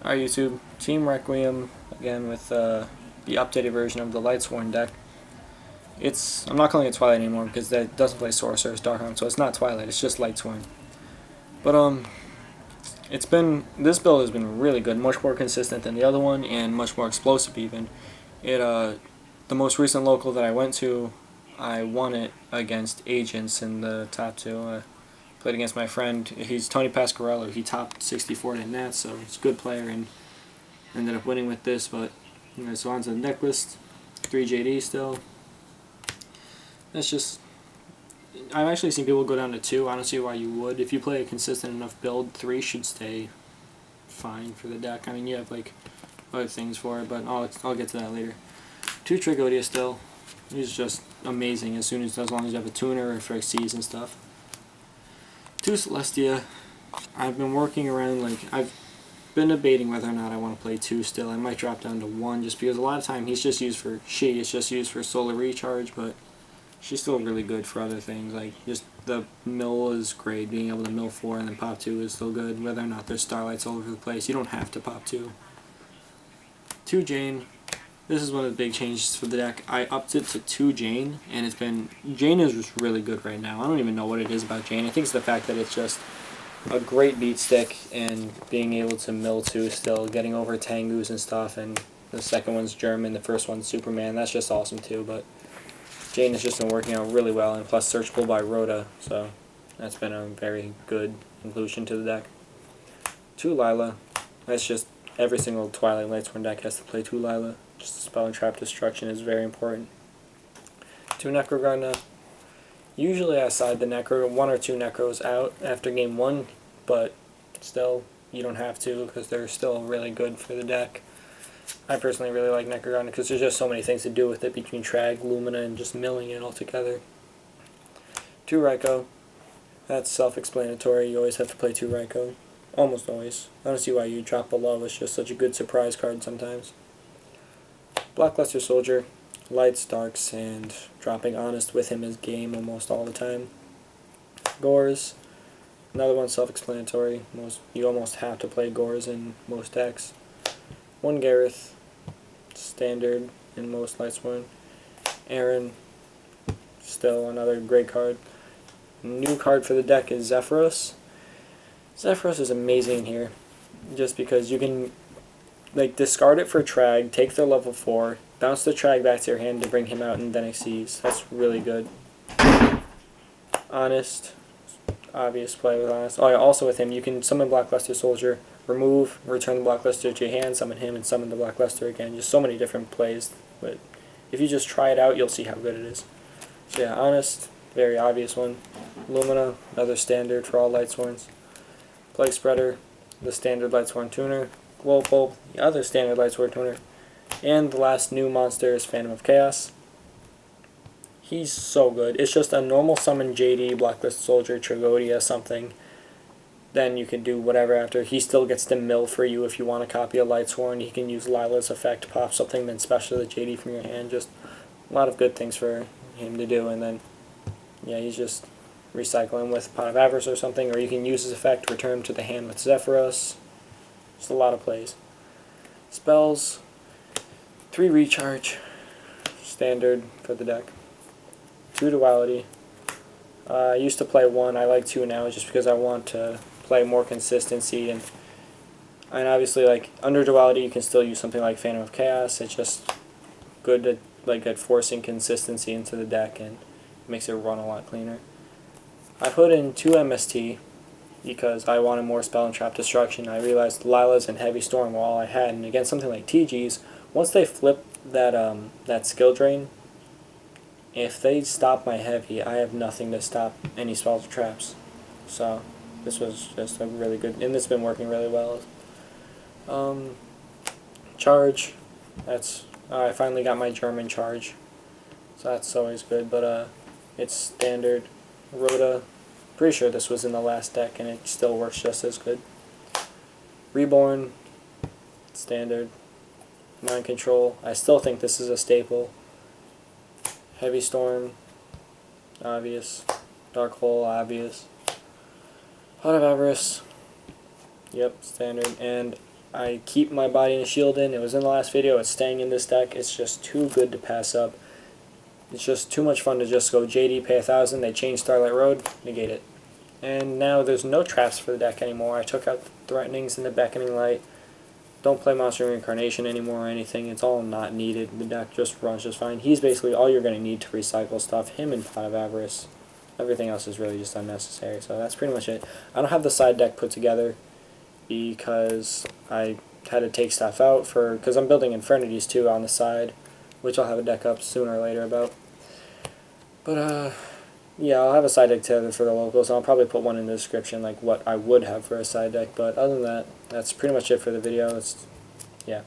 Hi YouTube, Team Requiem again with the updated version of the Lightsworn deck. I'm not calling it Twilight anymore because that doesn't play Sorcerer's Darkhound, so it's not Twilight, it's just Lightsworn. But this build has been really good, much more consistent than the other one, and much more explosive even. The most recent local that I went to, I won it against Agents in the top two. Played against my friend, he's Tony Pasquarello, he topped 64 in that, so he's a good player and ended up winning with this. But so on to the deck list, 3 JD still. That's just, I've actually seen people go down to 2. I don't see why you would. If you play a consistent enough build, 3 should stay fine for the deck. I mean, you have like other things for it, but I'll get to that later. 2 Trigodia still. He's just amazing as long as you have a tuner or for Xyz and stuff. 2 Celestia. I've been working around, I've been debating whether or not I want to play 2 still. I might drop down to 1 just because a lot of time it's just used for solar recharge, but she's still really good for other things. Like, just the mill is great. Being able to mill 4 and then pop 2 is still good. Whether or not there's starlights all over the place, you don't have to pop 2. 2 Jane. This is one of the big changes for the deck. I upped it to 2 Jane, and Jane is just really good right now. I don't even know what it is about Jane. I think it's the fact that it's just a great beat stick and being able to mill 2 still, getting over Tengus and stuff, and the second one's German, the first one's Superman. That's just awesome too, but Jane has just been working out really well, and plus searchable by Rhoda, so that's been a very good inclusion to the deck. 2 Lila. That's just every single Twilight Lightsworn deck has to play 2 Lila. Just spell and trap destruction is very important. 2 Necrogunda. Usually I side the Necro, 1 or 2 Necros out after game 1, but still, you don't have to because they're still really good for the deck. I personally really like Necrogunda because there's just so many things to do with it between Trag, Lumina, and just milling it all together. 2 Raikou. That's self-explanatory. You always have to play 2 Raikou. Almost always. I don't see why you drop below. It's just such a good surprise card sometimes. Blackluster Soldier. Lights, darks, and dropping Honest with him is game almost all the time. Gores. Another one self-explanatory. You almost have to play Gores in most decks. 1 Gareth. Standard in most Lightsworn. Aaron. Still another great card. New card for the deck is Zephyros. Zephyros is amazing here, just because you can discard it for Trag, take their level 4, bounce the Trag back to your hand to bring him out, and then Xyz. That's really good. Honest, obvious play with Honest. Oh yeah, also with him, you can summon Blackluster Soldier, remove, return the Blackluster to your hand, summon him, and summon the Blackluster again. Just so many different plays, but if you just try it out, you'll see how good it is. So yeah, Honest, very obvious one. Lumina, another standard for all Lightsworns. Plague Spreader, the standard Lightsworn tuner. Glowpulp, the other standard Lightsworn tuner. And the last new monster is Phantom of Chaos. He's so good. It's just a normal summon JD, Blacklist Soldier, Trigodia, something. Then you can do whatever after. He still gets to mill for you if you want to copy a Lightsworn. He can use Lila's effect, pop something, then special the JD from your hand. Just a lot of good things for him to do. And then, yeah, he's just recycling with Pot of Avarice or something, or you can use his effect, return to the hand with Zephyros. Just a lot of plays. Spells, 3 recharge, standard for the deck. 2 duality. I used to play 1, I like 2 now just because I want to play more consistency, and obviously under duality you can still use something like Phantom of Chaos. It's just good at forcing consistency into the deck and makes it run a lot cleaner. I put in 2 MST because I wanted more spell and trap destruction. I realized Lila's and Heavy Storm were all I had, and against something like TG's, once they flip that skill drain, if they stop my Heavy, I have nothing to stop any spells or traps. So this was just a really good, and it's been working really well. Charge, I finally got my German charge, so that's always good, but it's standard. Rhoda, pretty sure this was in the last deck and it still works just as good. Reborn, standard. Mind Control, I still think this is a staple. Heavy Storm, obvious. Dark Hole, obvious. Pot of Avarice, yep, standard. And I keep my body and shield in. It was in the last video. It's staying in this deck. It's just too good to pass up. It's just too much fun to just go JD, pay 1,000, they change Starlight Road, negate it. And now there's no traps for the deck anymore. I took out the Threatenings and the Beckoning Light. Don't play Monster Reincarnation anymore or anything. It's all not needed. The deck just runs just fine. He's basically all you're going to need to recycle stuff. Him and Pot of Avarice. Everything else is really just unnecessary. So that's pretty much it. I don't have the side deck put together because I had to take stuff out because I'm building Infernities too on the side, which I'll have a deck up sooner or later about. But yeah, I'll have a side deck together for the locals. I'll probably put one in the description, like what I would have for a side deck. But other than that, that's pretty much it for the video. Yeah.